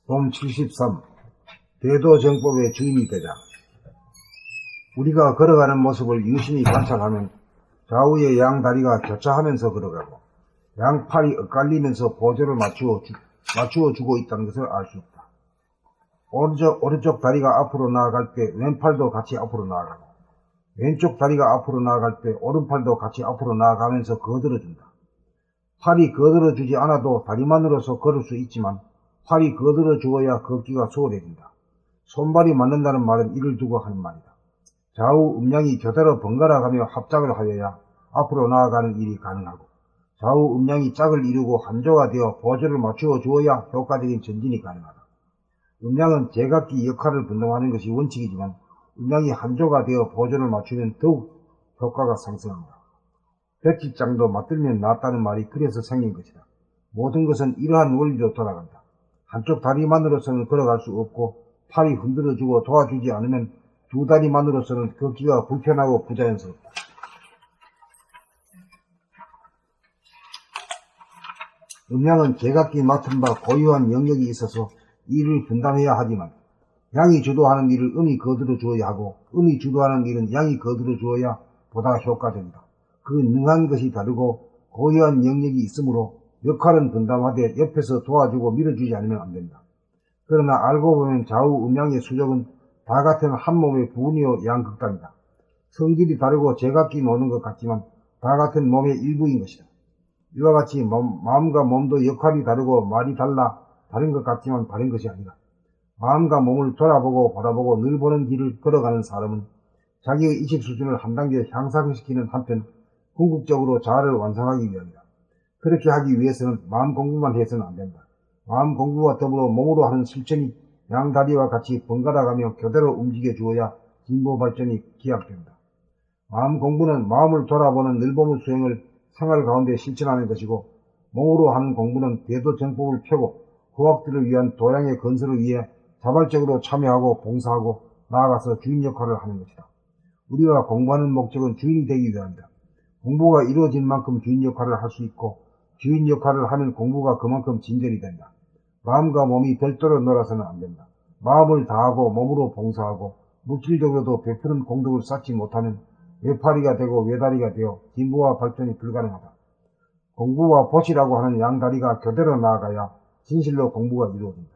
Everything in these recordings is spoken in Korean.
봄 73. 대도정법의 주인이 되자. 우리가 걸어가는 모습을 유심히 관찰하면 좌우의 양 다리가 교차하면서 걸어가고 양팔이 엇갈리면서 보조를 맞추어 주고 있다는 것을 알 수 있다. 오른쪽 다리가 앞으로 나아갈 때 왼팔도 같이 앞으로 나아가고 왼쪽 다리가 앞으로 나아갈 때 오른팔도 같이 앞으로 나아가면서 거들어준다. 팔이 거들어주지 않아도 다리만으로서 걸을 수 있지만 팔이 거들어 주어야 걷기가 수월해진다. 손발이 맞는다는 말은 이를 두고 하는 말이다. 좌우 음량이 교대로 번갈아 가며 합작을 하여야 앞으로 나아가는 일이 가능하고 좌우 음량이 짝을 이루고 한조가 되어 보조를 맞추어 주어야 효과적인 전진이 가능하다. 음량은 제각기 역할을 분담하는 것이 원칙이지만 음량이 한조가 되어 보조를 맞추면 더욱 효과가 상승합니다. 백지장도 맞들면 낫다는 말이 그래서 생긴 것이다. 모든 것은 이러한 원리로 돌아간다. 한쪽 다리만으로서는 걸어갈 수 없고 팔이 흔들어주고 도와주지 않으면 두 다리만으로서는 걷기가 불편하고 부자연스럽다. 음량은 제각기 맡은 바 고유한 영역이 있어서 일을 분담해야 하지만 양이 주도하는 일을 음이 거들어 주어야 하고 음이 주도하는 일은 양이 거들어 주어야 보다 효과적이다. 그 능한 것이 다르고 고유한 영역이 있으므로 역할은 분담하되 옆에서 도와주고 밀어주지 않으면 안된다. 그러나 알고 보면 좌우 음양의 수족은 다 같은 한 몸의 부분이요 양극단이다. 성질이 다르고 제각기 노는 것 같지만 다 같은 몸의 일부인 것이다. 이와 같이 마음과 몸도 역할이 다르고 말이 다른 것 같지만 다른 것이 아니다. 마음과 몸을 돌아보고 바라보고 늘 보는 길을 걸어가는 사람은 자기의 의식 수준을 한 단계 향상시키는 한편 궁극적으로 자아를 완성하기 위함이다. 그렇게 하기 위해서는 마음 공부만 해서는 안된다. 마음 공부와 더불어 몸으로 하는 실천이 양다리와 같이 번갈아가며 교대로 움직여 주어야 진보 발전이 기약된다. 마음 공부는 마음을 돌아보는 늘보는 수행을 생활 가운데 실천하는 것이고 몸으로 하는 공부는 대도정법을 펴고 후학들을 위한 도양의 건설을 위해 자발적으로 참여하고 봉사하고 나아가서 주인 역할을 하는 것이다. 우리가 공부하는 목적은 주인이 되기 위함이다. 공부가 이루어진 만큼 주인 역할을 할 수 있고 주인 역할을 하면 공부가 그만큼 진전이 된다. 마음과 몸이 별도로 놀아서는 안된다. 마음을 다하고 몸으로 봉사하고 물질적으로도 베푸는 공덕을 쌓지 못하면 외팔이가 되고 외다리가 되어 진보와 발전이 불가능하다. 공부와 보시라고 하는 양다리가 교대로 나아가야 진실로 공부가 이루어진다.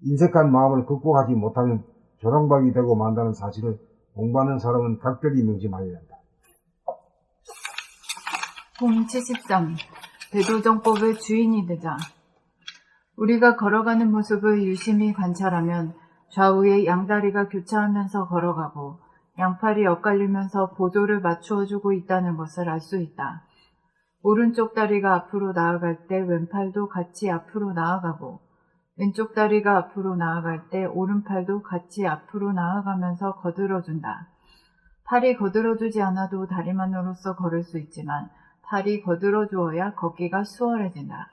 인색한 마음을 극복하지 못하면 조롱박이 되고 만다는 사실을 공부하는 사람은 각별히 명심하여야 한다. 봄 73. 대도정법의 주인이 되자. 우리가 걸어가는 모습을 유심히 관찰하면 좌우의 양다리가 교차하면서 걸어가고 양팔이 엇갈리면서 보조를 맞추어주고 있다는 것을 알 수 있다. 오른쪽 다리가 앞으로 나아갈 때 왼팔도 같이 앞으로 나아가고 왼쪽 다리가 앞으로 나아갈 때 오른팔도 같이 앞으로 나아가면서 거들어준다. 팔이 거들어주지 않아도 다리만으로서 걸을 수 있지만 팔이 거들어주어야 걷기가 수월해진다.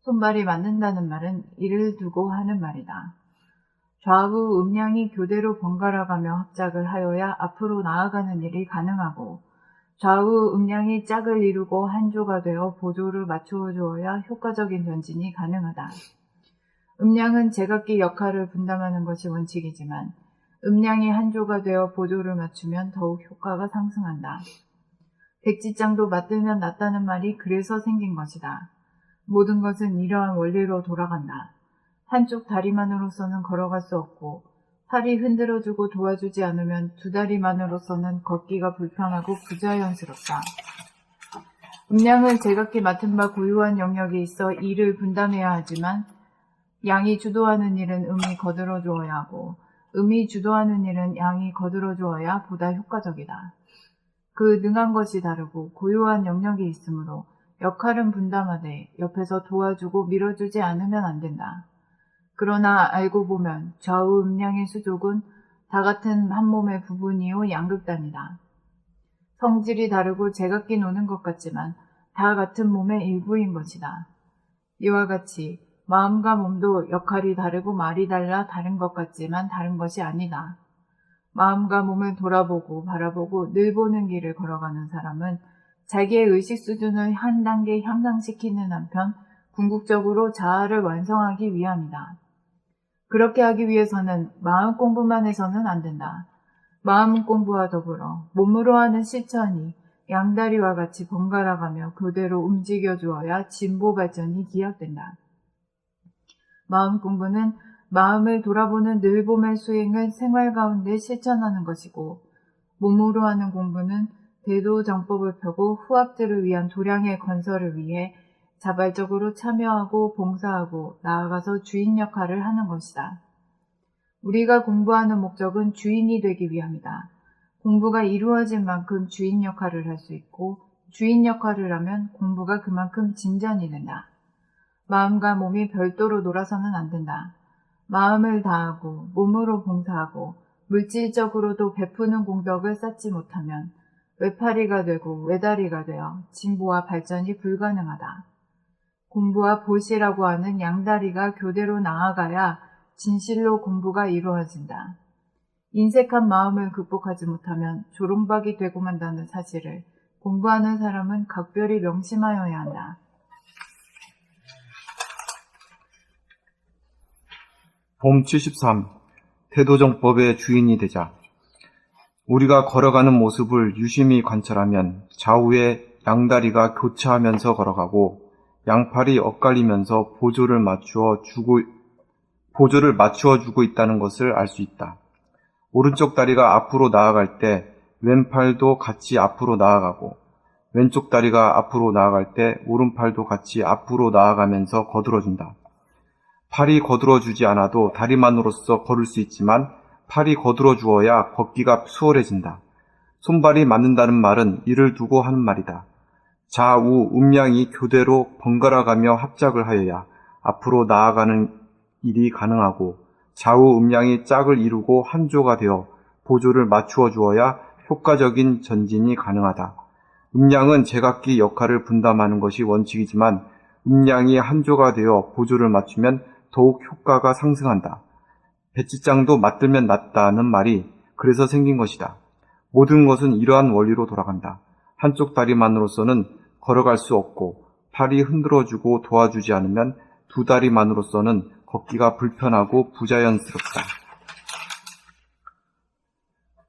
손발이 맞는다는 말은 이를 두고 하는 말이다. 좌우 음량이 교대로 번갈아가며 합작을 하여야 앞으로 나아가는 일이 가능하고 좌우 음량이 짝을 이루고 한조가 되어 보조를 맞추어 주어야 효과적인 전진이 가능하다. 음량은 제각기 역할을 분담하는 것이 원칙이지만 음량이 한조가 되어 보조를 맞추면 더욱 효과가 상승한다. 백지장도 맞들면 낫다는 말이 그래서 생긴 것이다. 모든 것은 이러한 원리로 돌아간다. 한쪽 다리만으로서는 걸어갈 수 없고 팔이 흔들어주고 도와주지 않으면 두 다리만으로서는 걷기가 불편하고 부자연스럽다. 음량은 제각기 맡은 바 고유한 영역이 있어 일을 분담해야 하지만 양이 주도하는 일은 음이 거들어 주어야 하고 음이 주도하는 일은 양이 거들어 주어야 보다 효과적이다. 그 능한 것이 다르고 고유한 영역이 있으므로 역할은 분담하되 옆에서 도와주고 밀어주지 않으면 안 된다. 그러나 알고 보면 좌우 음량의 수족은 다 같은 한 몸의 부분이요 양극단이다. 성질이 다르고 제각기 노는 것 같지만 다 같은 몸의 일부인 것이다. 이와 같이 마음과 몸도 역할이 다르고 말이 달라 다른 것 같지만 다른 것이 아니다. 마음과 몸을 돌아보고 바라보고 늘 보는 길을 걸어가는 사람은 자기의 의식 수준을 한 단계 향상시키는 한편 궁극적으로 자아를 완성하기 위함이다. 그렇게 하기 위해서는 마음 공부만 해서는 안 된다. 마음 공부와 더불어 몸으로 하는 실천이 양다리와 같이 번갈아가며 교대로 움직여 주어야 진보 발전이 기약된다. 마음 공부는 마음을 돌아보는 늘봄의 수행을 생활 가운데 실천하는 것이고, 몸으로 하는 공부는 대도 정법을 펴고 후학들을 위한 도량의 건설을 위해 자발적으로 참여하고 봉사하고 나아가서 주인 역할을 하는 것이다. 우리가 공부하는 목적은 주인이 되기 위함이다. 공부가 이루어진 만큼 주인 역할을 할 수 있고, 주인 역할을 하면 공부가 그만큼 진전이 된다. 마음과 몸이 별도로 놀아서는 안 된다. 마음을 다하고 몸으로 봉사하고 물질적으로도 베푸는 공덕을 쌓지 못하면 외파리가 되고 외다리가 되어 진보와 발전이 불가능하다. 공부와 보시라고 하는 양다리가 교대로 나아가야 진실로 공부가 이루어진다. 인색한 마음을 극복하지 못하면 조롱박이 되고 만다는 사실을 공부하는 사람은 각별히 명심하여야 한다. 봄 73. 태도정법의 주인이 되자. 우리가 걸어가는 모습을 유심히 관찰하면 좌우에 양다리가 교차하면서 걸어가고 양팔이 엇갈리면서 보조를 맞추어 주고 있다는 것을 알 수 있다. 오른쪽 다리가 앞으로 나아갈 때 왼팔도 같이 앞으로 나아가고, 왼쪽 다리가 앞으로 나아갈 때 오른팔도 같이 앞으로 나아가면서 거들어준다. 팔이 거들어주지 않아도 다리만으로서 걸을 수 있지만 팔이 거들어주어야 걷기가 수월해진다. 손발이 맞는다는 말은 이를 두고 하는 말이다. 좌우 음양이 교대로 번갈아가며 합작을 하여야 앞으로 나아가는 일이 가능하고, 좌우 음양이 짝을 이루고 한조가 되어 보조를 맞추어 주어야 효과적인 전진이 가능하다. 음양은 제각기 역할을 분담하는 것이 원칙이지만 음양이 한조가 되어 보조를 맞추면 더욱 효과가 상승한다. 배치장도 맞들면 낫다는 말이 그래서 생긴 것이다. 모든 것은 이러한 원리로 돌아간다. 한쪽 다리만으로서는 걸어갈 수 없고 팔이 흔들어주고 도와주지 않으면 두 다리만으로서는 걷기가 불편하고 부자연스럽다.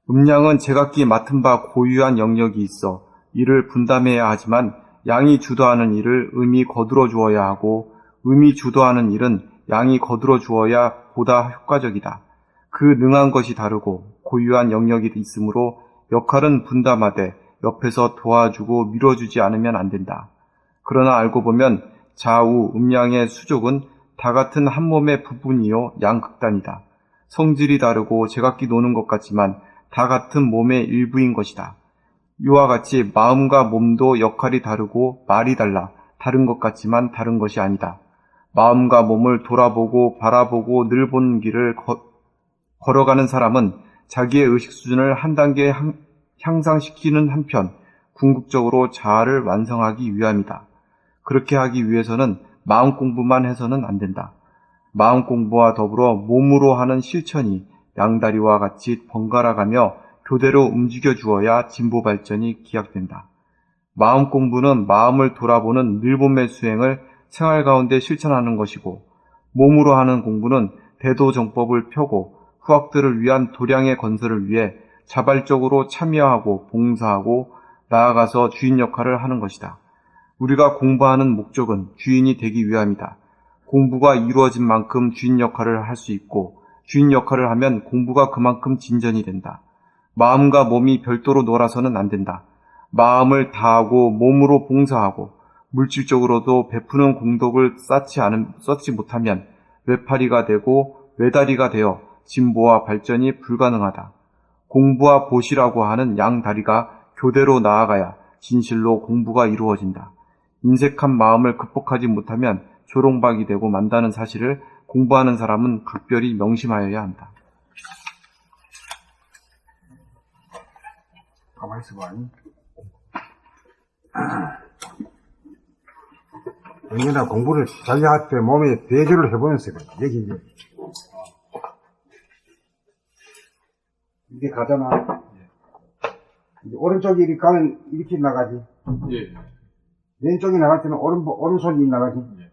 음양은 제각기 맡은 바 고유한 영역이 있어 이를 분담해야 하지만 양이 주도하는 일을 음이 거들어 주어야 하고 음이 주도하는 일은 양이 거들어 주어야 보다 효과적이다. 그 능한 것이 다르고 고유한 영역이 있으므로 역할은 분담하되 옆에서 도와주고 밀어주지 않으면 안 된다. 그러나 알고 보면 좌우 음양의 수족은 다 같은 한 몸의 부분이요 양극단이다. 성질이 다르고 제각기 노는 것 같지만 다 같은 몸의 일부인 것이다. 이와 같이 마음과 몸도 역할이 다르고 말이 달라 다른 것 같지만 다른 것이 아니다. 마음과 몸을 돌아보고 바라보고 늘 보는 길을 걸어가는 사람은 자기의 의식 수준을 한 단계 향상시키는 한편 궁극적으로 자아를 완성하기 위함이다. 그렇게 하기 위해서는 마음 공부만 해서는 안 된다. 마음 공부와 더불어 몸으로 하는 실천이 양다리와 같이 번갈아가며 교대로 움직여 주어야 진보 발전이 기약된다. 마음 공부는 마음을 돌아보는 늘봄의 수행을 생활 가운데 실천하는 것이고, 몸으로 하는 공부는 대도정법을 펴고 후학들을 위한 도량의 건설을 위해 자발적으로 참여하고 봉사하고 나아가서 주인 역할을 하는 것이다. 우리가 공부하는 목적은 주인이 되기 위함이다. 공부가 이루어진 만큼 주인 역할을 할 수 있고, 주인 역할을 하면 공부가 그만큼 진전이 된다. 마음과 몸이 별도로 놀아서는 안 된다. 마음을 다하고 몸으로 봉사하고 물질적으로도 베푸는 공덕을 쌓지 못하면 외파리가 되고 외다리가 되어 진보와 발전이 불가능하다. 공부와 보시라고 하는 양다리가 교대로 나아가야 진실로 공부가 이루어진다. 인색한 마음을 극복하지 못하면 조롱박이 되고 만다는 사실을 공부하는 사람은 각별히 명심하여야 한다. 가만히 있어봐. 영연아 공부를 자기 할 때 몸에 대조를 해보면서 여기 이게 가잖아. 이제 오른쪽이 이렇게 가면 이렇게 나가지. 예. 왼쪽이 나갈 때는 오른손이 나가지. 예.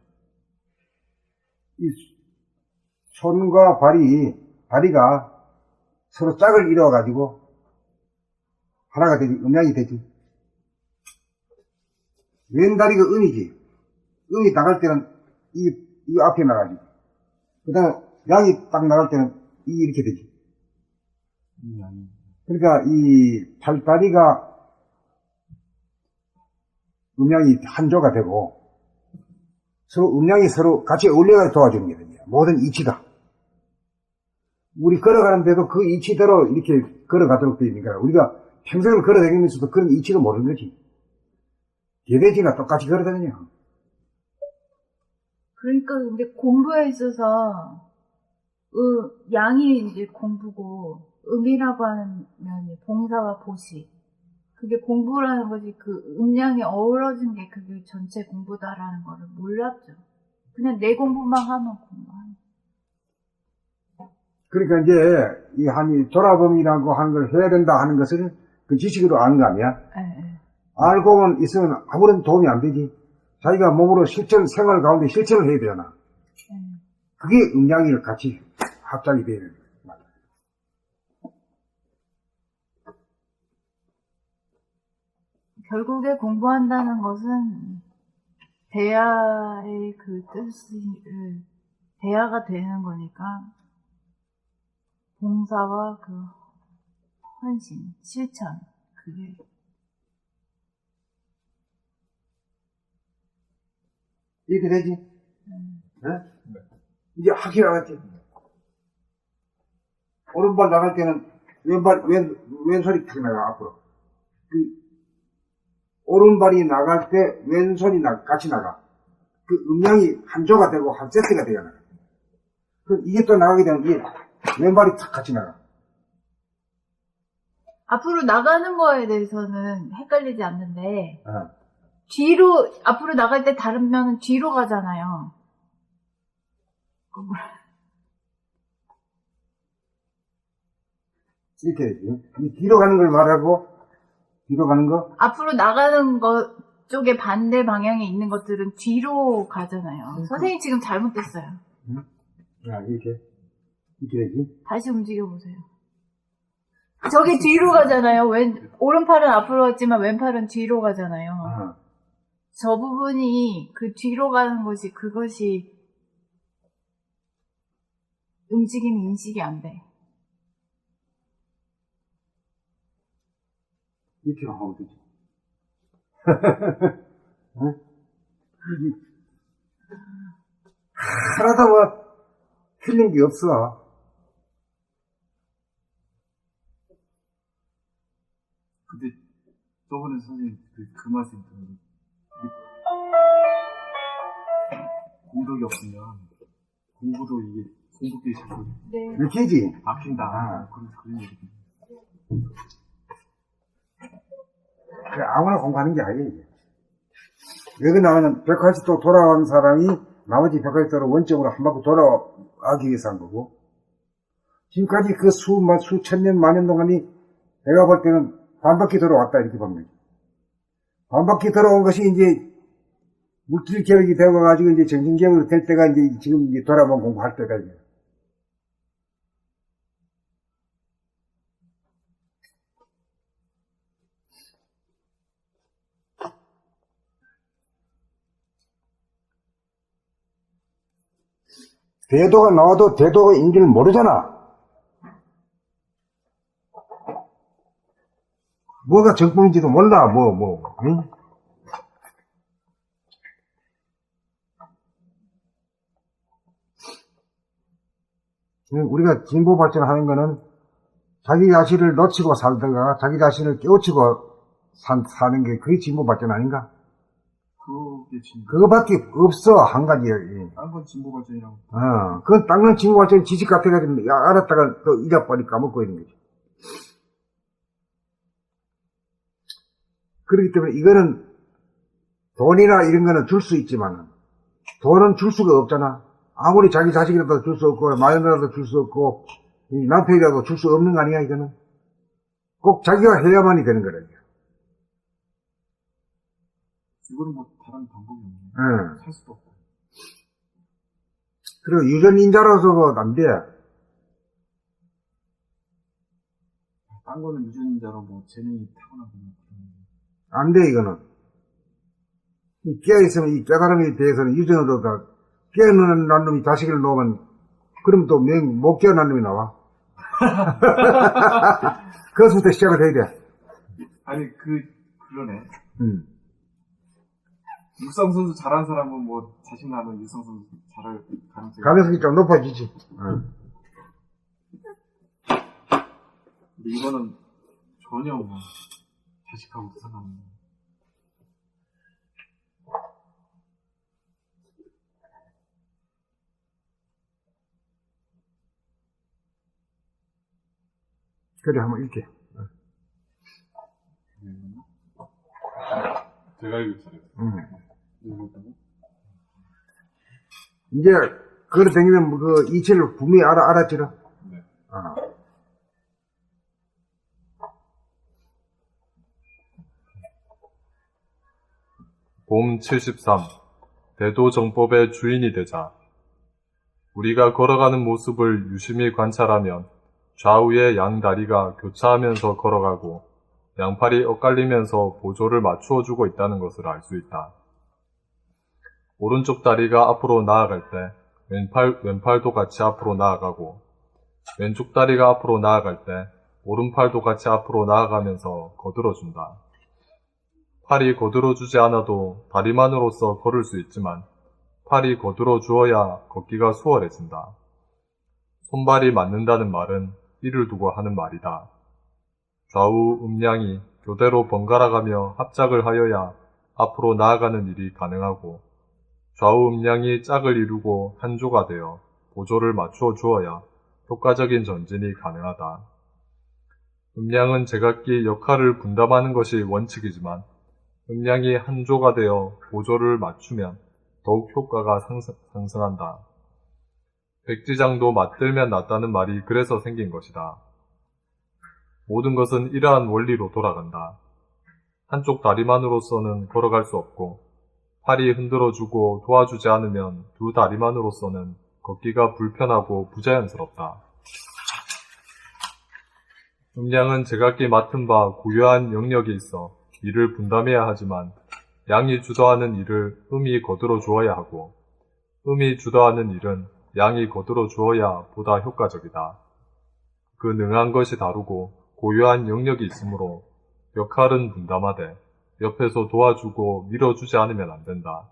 이 손과 다리가 서로 짝을 이루어가지고 하나가 되지, 음양이 되지. 왼다리가 음이지. 음이 나갈 때는 이 앞에 나가지. 그 다음에 양이 딱 나갈 때는 이렇게 되지. 그러니까 이 팔다리가 음양이 한조가 되고 서로 음양이 서로 같이 어울려서 도와주는 게 됩니다. 모든 이치가. 우리 걸어가는데도 그 이치대로 이렇게 걸어가도록 되어 있으니까 우리가 평생을 걸어다니면서도 그런 이치가 모르는 거지. 개돼지나 똑같이 걸어다니냐. 그러니까 근데 공부에 있어서 양이 이제 공부고 음이라고 하는 면이 봉사와 보시. 그게 공부라는 거지 그 음양이 어우러진 게 그게 전체 공부다라는 거를 몰랐죠. 그냥 내 공부만 하면 공부하는. 그러니까 이제 이 돌아봄이라고 하는 걸 해야 된다 하는 것을 그 지식으로 아는 거 아니야? 네. 알고만 있으면 아무런 도움이 안 되지. 자기가 몸으로 생활 가운데 실천을 해야 되잖아. 그게 음양이를 같이 합작이 돼야 되는 거야. 결국에 공부한다는 것은 대야의 그 뜻을 대야가 되는 거니까 봉사와 그 헌신, 실천 그게 이렇게 되지? 네? 이제 확실히 알았지? 오른발 나갈 때는 왼손이 탁 나가, 앞으로. 오른발이 나갈 때 왼손이 같이 나가. 그 음양이 한조가 되고 한 세트가 되어 나가. 이게 또 나가게 되면 이게 왼발이 탁 같이 나가. 앞으로 나가는 거에 대해서는 헷갈리지 않는데 어. 뒤로 앞으로 나갈 때 다른 면은 뒤로 가잖아요. 이렇게 되지. 이 뒤로 가는 걸 말하고, 뒤로 가는 거? 앞으로 나가는 것 쪽에 반대 방향에 있는 것들은 뒤로 가잖아요. 선생님 지금 잘못됐어요. 이렇게 되지. 다시 움직여 보세요. 저게 뒤로 가잖아요. 오른팔은 앞으로 갔지만 왼팔은 뒤로 가잖아요. 저 부분이 그 뒤로 가는 것이 그것이 움직임 인식이 안 돼. 이렇게 하면 되지. 응? 하나도 뭐 틀린 게 없어. 근데 저번에 선생님 그 말씀 들었는데 공덕이 없으면 공부도 이게 공부끼리 자꾸 네. 이렇게 하지. 막힌다. 그런 얘기. 그래, 아무나 공부하는 게 아니에요. 이게. 여기 나오는 180도 돌아온 사람이 나머지 180도로 원점으로 한 바퀴 돌아가기 위해서 한 거고, 지금까지 그 수천 년, 만년 동안이 내가 볼 때는 반 바퀴 돌아왔다, 이렇게 보는 거지. 반 바퀴 돌아온 것이 이제 물질 개혁이 되어가지고 이제 정신 개혁이 될 때가 이제 지금 이제 돌아보면 공부할 때가 이제. 대도가 나와도 대도가 인지를 모르잖아. 뭐가 정품인지도 몰라, 응? 우리가 진보 발전하는 거는 자기 자신을 놓치고 살다가 자기 자신을 깨우치고 사는 게 그게 진보 발전 아닌가? 그게 진보. 그거밖에 없어, 한 가지야. 딴 건 진보 발전이라고. 그건 땅은 진보 발전 지식 같아가지고 알았다가 또 잊어버리고 까먹고 있는 거지. 그렇기 때문에 이거는 돈이나 이런 거는 줄 수 있지만 돈은 줄 수가 없잖아. 아무리 자기 자식이라도 줄 수 없고 마누라라도 줄 수 없고 남편이라도 줄 수 없는 거 아니야. 이거는 꼭 자기가 해야만이 되는 거라. 이거는 뭐 다른 방법이 없네. 살 수도 없고. 그리고 유전인자로서 안 돼. 딴 거는 유전인자로 뭐 재능이 타고나고 그런 안 돼, 이거는. 이 깨어있으면 이 깨달음에 대해서는 유전으로 다 깨어난 놈이 자식을 놓으면, 그럼 또 못 깨어난 놈이 나와. 그것부터 시작을 해야 돼. 아니 그러네. 음. 육상 선수 잘하는 사람은 뭐 자식 나면 육상 선수 잘할 가능성이 가능성이 좀 높아지지. 근데 이거는 전혀 뭐 자식하고 상관없네. 그래, 한번 읽게. 제가 읽을 차례. 이제, 그걸 댕기면 그 이치를 분명히 알았지라. 네. 봄 73. 대도정법의 주인이 되자. 우리가 걸어가는 모습을 유심히 관찰하면 좌우의 양다리가 교차하면서 걸어가고 양팔이 엇갈리면서 보조를 맞추어 주고 있다는 것을 알 수 있다. 오른쪽 다리가 앞으로 나아갈 때 왼팔도 같이 앞으로 나아가고 왼쪽 다리가 앞으로 나아갈 때 오른팔도 같이 앞으로 나아가면서 거들어준다. 팔이 거들어주지 않아도 다리만으로서 걸을 수 있지만 팔이 거들어 주어야 걷기가 수월해진다. 손발이 맞는다는 말은 이를 두고 하는 말이다. 좌우 음량이 교대로 번갈아가며 합작을 하여야 앞으로 나아가는 일이 가능하고 좌우 음량이 짝을 이루고 한조가 되어 보조를 맞추어 주어야 효과적인 전진이 가능하다. 음량은 제각기 역할을 분담하는 것이 원칙이지만 음량이 한조가 되어 보조를 맞추면 더욱 효과가 상승한다. 백지장도 맞들면 낫다는 말이 그래서 생긴 것이다. 모든 것은 이러한 원리로 돌아간다. 한쪽 다리만으로서는 걸어갈 수 없고 팔이 흔들어주고 도와주지 않으면 두 다리만으로서는 걷기가 불편하고 부자연스럽다. 음량은 제각기 맡은 바 고유한 영역이 있어 이를 분담해야 하지만 양이 주도하는 일을 음이 거들어 주어야 하고 음이 주도하는 일은 양이 거들어 주어야 보다 효과적이다. 그 능한 것이 다르고 고유한 영역이 있으므로 역할은 분담하되 옆에서 도와주고 밀어주지 않으면 안 된다.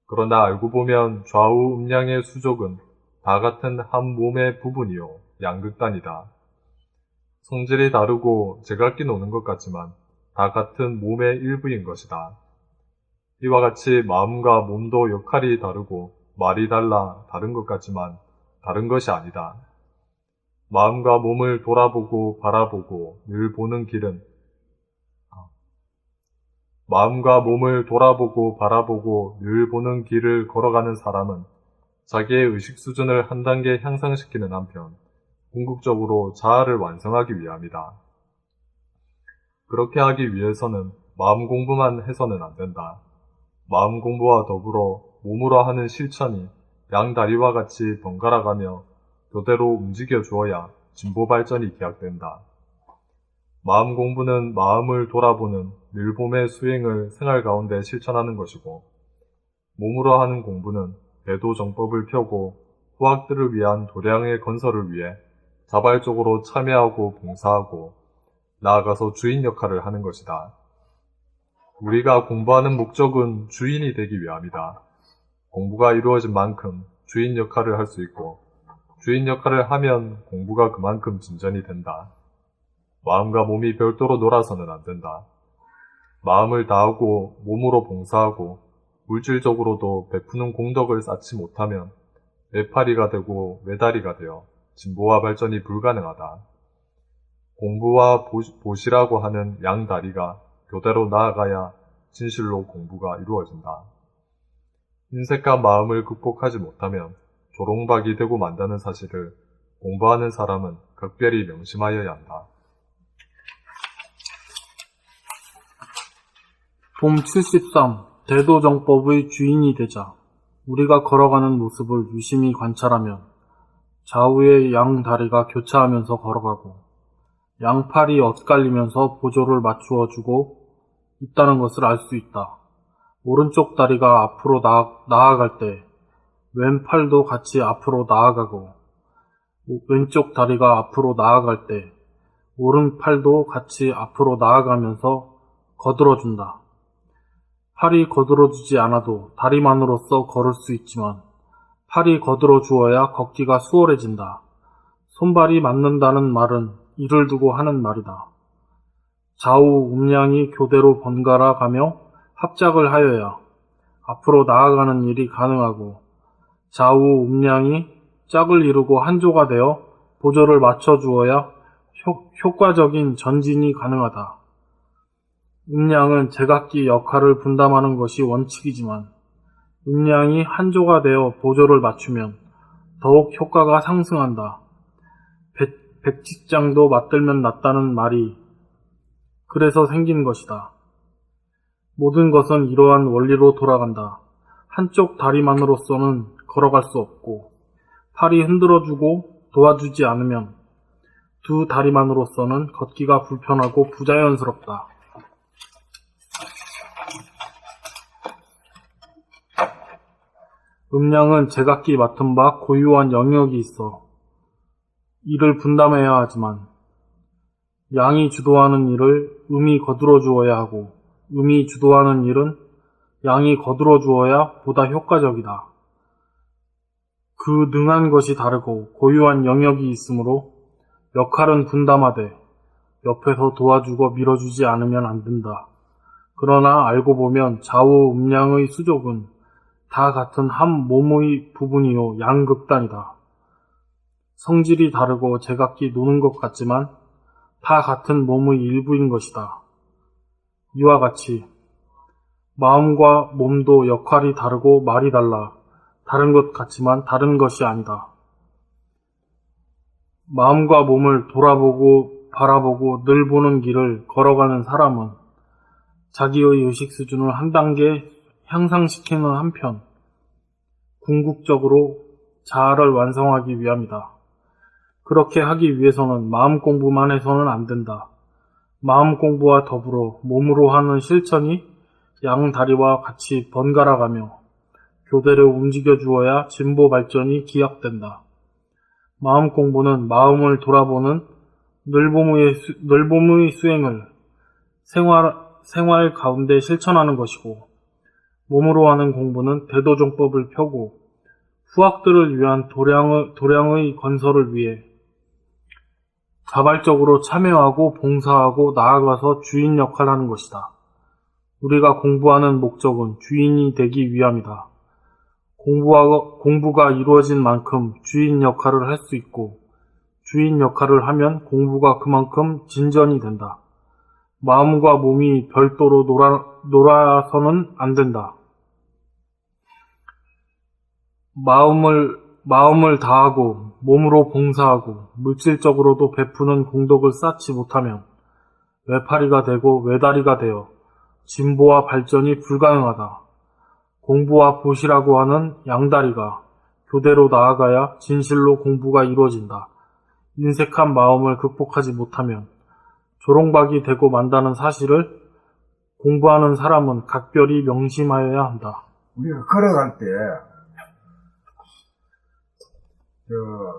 그러나 알고 보면 좌우 음량의 수족은 다 같은 한 몸의 부분이요 양극단이다. 성질이 다르고 제각기 노는 것 같지만 다 같은 몸의 일부인 것이다. 이와 같이 마음과 몸도 역할이 다르고 말이 달라 다른 것 같지만 다른 것이 아니다. 마음과 몸을 돌아보고 바라보고 늘 보는 길은 마음과 몸을 돌아보고 바라보고 늘 보는 길을 걸어가는 사람은 자기의 의식 수준을 한 단계 향상시키는 한편 궁극적으로 자아를 완성하기 위함이다. 그렇게 하기 위해서는 마음 공부만 해서는 안 된다. 마음 공부와 더불어 몸으로 하는 실천이 양다리와 같이 번갈아가며 교대로 움직여 주어야 진보 발전이 기약된다. 마음 공부는 마음을 돌아보는 늘봄의 수행을 생활 가운데 실천하는 것이고 몸으로 하는 공부는 대도정법을 펴고 후학들을 위한 도량의 건설을 위해 자발적으로 참여하고 봉사하고 나아가서 주인 역할을 하는 것이다. 우리가 공부하는 목적은 주인이 되기 위함이다. 공부가 이루어진 만큼 주인 역할을 할 수 있고 주인 역할을 하면 공부가 그만큼 진전이 된다. 마음과 몸이 별도로 놀아서는 안 된다. 마음을 다하고 몸으로 봉사하고 물질적으로도 베푸는 공덕을 쌓지 못하면 외팔이가 되고 외다리가 되어 진보와 발전이 불가능하다. 공부와 보시라고 하는 양다리가 교대로 나아가야 진실로 공부가 이루어진다. 인색과 마음을 극복하지 못하면 조롱박이 되고 만다는 사실을 공부하는 사람은 각별히 명심하여야 한다. 봄 73. 대도정법의 주인이 되자. 우리가 걸어가는 모습을 유심히 관찰하면 좌우의 양 다리가 교차하면서 걸어가고 양팔이 엇갈리면서 보조를 맞추어 주고 있다는 것을 알 수 있다. 오른쪽 다리가 앞으로 나아갈 때 왼팔도 같이 앞으로 나아가고 왼쪽 다리가 앞으로 나아갈 때 오른팔도 같이 앞으로 나아가면서 거들어준다. 팔이 거들어주지 않아도 다리만으로서 걸을 수 있지만 팔이 거들어 주어야 걷기가 수월해진다. 손발이 맞는다는 말은 이를 두고 하는 말이다. 좌우 음량이 교대로 번갈아 가며 합작을 하여야 앞으로 나아가는 일이 가능하고 좌우 음량이 짝을 이루고 한조가 되어 보조를 맞춰 주어야 효과적인 전진이 가능하다. 음량은 제각기 역할을 분담하는 것이 원칙이지만 음량이 한조가 되어 보조를 맞추면 더욱 효과가 상승한다. 백직장도 맞들면 낫다는 말이 그래서 생긴 것이다. 모든 것은 이러한 원리로 돌아간다. 한쪽 다리만으로서는 걸어갈 수 없고 팔이 흔들어주고 도와주지 않으면 두 다리만으로서는 걷기가 불편하고 부자연스럽다. 음량은 제각기 맡은 바 고유한 영역이 있어 이를 분담해야 하지만 양이 주도하는 일을 음이 거두어 주어야 하고 음이 주도하는 일은 양이 거두어 주어야 보다 효과적이다. 그 능한 것이 다르고 고유한 영역이 있으므로 역할은 분담하되 옆에서 도와주고 밀어주지 않으면 안 된다. 그러나 알고 보면 좌우 음량의 수족은 다 같은 한 몸의 부분이요 양극단이다. 성질이 다르고 제각기 노는 것 같지만 다 같은 몸의 일부인 것이다. 이와 같이 마음과 몸도 역할이 다르고 말이 달라 다른 것 같지만 다른 것이 아니다. 마음과 몸을 돌아보고 바라보고 늘 보는 길을 걸어가는 사람은 자기의 의식 수준을 한 단계 향상시키는 한편 궁극적으로 자아를 완성하기 위함이다. 그렇게 하기 위해서는 마음 공부만 해서는 안 된다. 마음 공부와 더불어 몸으로 하는 실천이 양 다리와 같이 번갈아가며 교대로 움직여 주어야 진보 발전이 기약된다. 마음 공부는 마음을 돌아보는 늘봄의 수행을 생활 가운데 실천하는 것이고 몸으로 하는 공부는 대도정법을 펴고 후학들을 위한 도량의 건설을 위해 자발적으로 참여하고 봉사하고 나아가서 주인 역할을 하는 것이다. 우리가 공부하는 목적은 주인이 되기 위함이다. 공부가 이루어진 만큼 주인 역할을 할 수 있고 주인 역할을 하면 공부가 그만큼 진전이 된다. 마음과 몸이 별도로 놀아서는 안 된다. 마음을 다하고 몸으로 봉사하고 물질적으로도 베푸는 공덕을 쌓지 못하면 외파리가 되고 외다리가 되어 진보와 발전이 불가능하다. 공부와 보시라고 하는 양다리가 교대로 나아가야 진실로 공부가 이루어진다. 인색한 마음을 극복하지 못하면 조롱박이 되고 만다는 사실을 공부하는 사람은 각별히 명심하여야 한다. 우리가 걸어갈 때,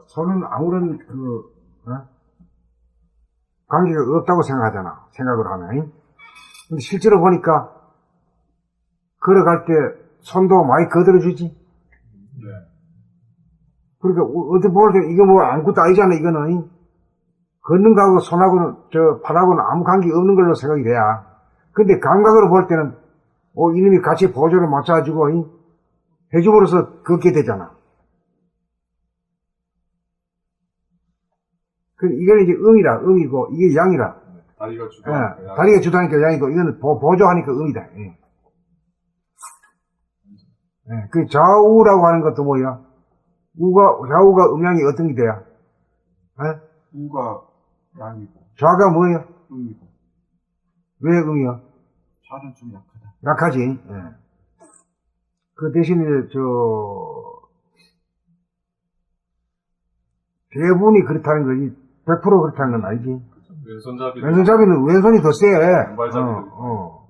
손은 아무런 관계가 없다고 생각하잖아. 생각을 하면. 근데 실제로 보니까 걸어갈 때 손도 많이 거들어주지. 네. 그러니까 어떻게 볼 때 이거 뭐 아무것도 아니잖아. 이거는 걷는 거하고 손하고는 팔하고는 아무 관계 없는 걸로 생각이 돼야. 근데 감각으로 볼 때는 이놈이 같이 보조를 맞춰가지고 해줌으로써 걷게 되잖아. 이거는 이제 음이고 이게 양이라. 다리가 주도하니까 다리가 주도하니까 양이고 이거는 보조하니까 음이다. 그 좌우라고 하는 것도 뭐야? 좌우가 음양이 어떤 게 돼야? 우가 양이고 좌가 뭐예요? 음이고 왜 음이야? 좌는 좀 약하다. 약하지. 그 대신에, 대부분이 그렇다는 거지, 100% 그렇다는 건 아니지. 왼손잡이. 왼손잡이는 왼손이 더 세. 왼발잡이도 있고.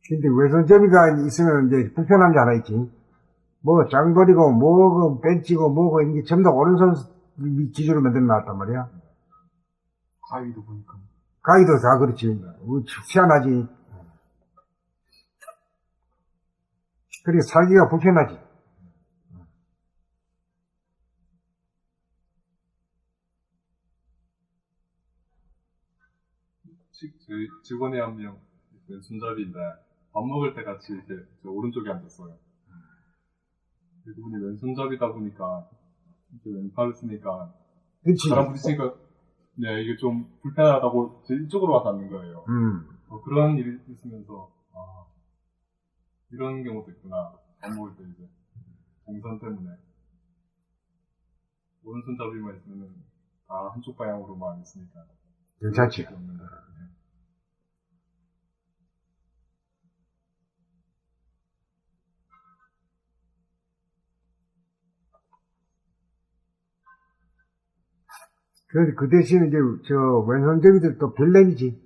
근데 왼손잡이가 있으면 이제 불편한 게 하나 있지. 뭐 장거리고 뭐고 벤치고 뭐고 이게 전부 다 오른손 기준으로 만들어 놨단 말이야. 가위도 보니까. 가위도 다 그렇지. 희한하지. 그리고 살기가 불편하지. 저희 직원이 한 명 왼손잡이인데 밥 먹을 때 같이 이렇게 저 오른쪽에 앉았어요. 그분이 왼손잡이다 보니까 이렇게 왼팔을 쓰니까 그렇지. 사람 부딪히니까 네, 이게 좀 불편하다고 제 이쪽으로 와서 앉는 거예요. 그런 일이 있으면서 이런 경우도 있구나. 밥 먹을 때 이제 동선 때문에 오른손잡이만 있으면 다 한쪽 방향으로만 있으니까 괜찮지. 없는데. 그 대신 이제 왼손잡이들 또 별내미지.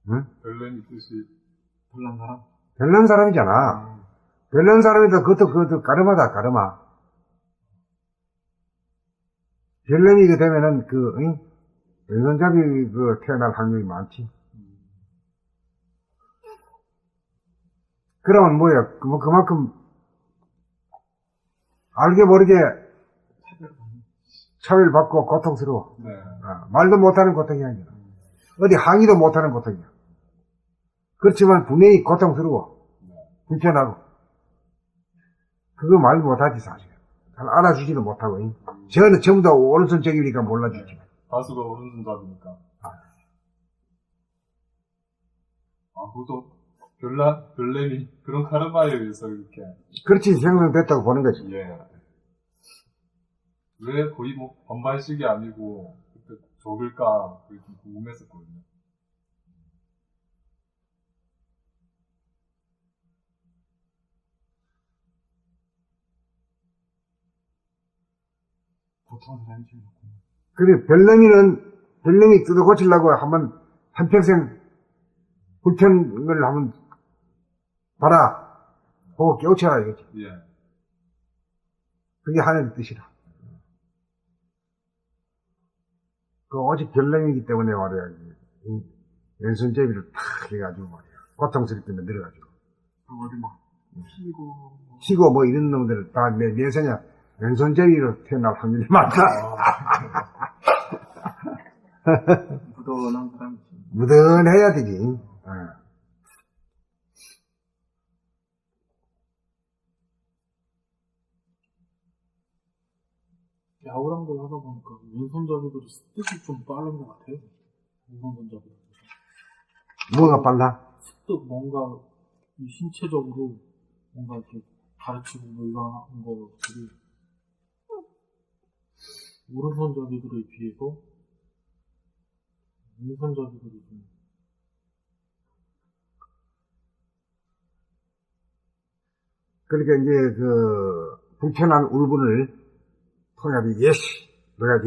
응? 별내미 뜻이 별난 사람? 별난 사람이잖아. 별난 사람이다. 그것도 가르마다, 가르마. 별내미가 되면은 응? 왼손잡이 태어날 확률이 많지. 그러면 뭐야? 그만큼 알게 모르게 차별받고 고통스러워. 네. 말도 못하는 고통이 아니라 어디 항의도 못하는 고통이야. 그렇지만 분명히 고통스러워. 불편하고. 그거 말 못하지 사실. 잘 알아주지도 못하고. 저는 전부 다 오른손잡이니까 몰라주지. 다수가 오른손잡이니까. 그것도 별내미 그런 카르마에 의해서 이렇게. 그렇지 생성됐다고 보는 거지. 예. 왜 거의 뭐 반반씩이 아니고 그때 적을까 그게 좀 궁금했었거든요. 보통은 사람이 제일 좋고. 그래 별내미 뜯어 고치려고 한평생 불편을 한번 봐라. 보고 깨우쳐라 이거지. 예. 그게 하나님의 뜻이라. 오직 별내미이기 때문에 말이야. 왼손잡이를 탁 해가지고 말이야. 고통스럽게 만들어가지고. 어디 막, 희고 뭐 이런 놈들을 다 내세냐. 왼손잡이로 태어날 확률이 많다. 무던한 사람이지. 무던해야 되지. 야구랑 걸 하다 보니까 왼손잡이들이 습득이 좀 빠른 것 같아요. 왼손잡이들. 뭐가 빨라? 습득 뭔가 이 신체적으로 뭔가 이렇게 가르치고 뭐 이런 것들이 오른손잡이들에 비해서 왼손잡이들이 좀 그러니까 이제 불편한 울분을 통해서 예시 내가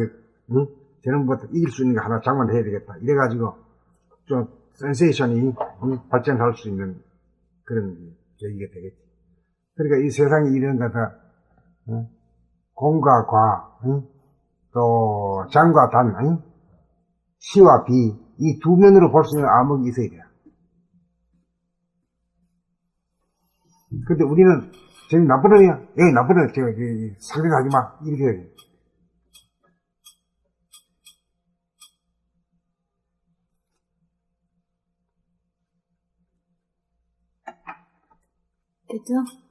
저놈부터 이길 수 있는 거 하나 장만해야 되겠다. 이래가지고 좀 센세이션이 발전할 수 있는 그런 계기가 되겠지. 그러니까 이 세상에 이런 거다 공과 과, 또 장과 단, 시와 비, 이 두 면으로 볼 수 있는 암흑이 있어야 돼. 근데 우리는 저기 나쁜 놈이야. 에이 나쁜 놈, 상대하지 마. 이렇게 해야 돼. 됐죠?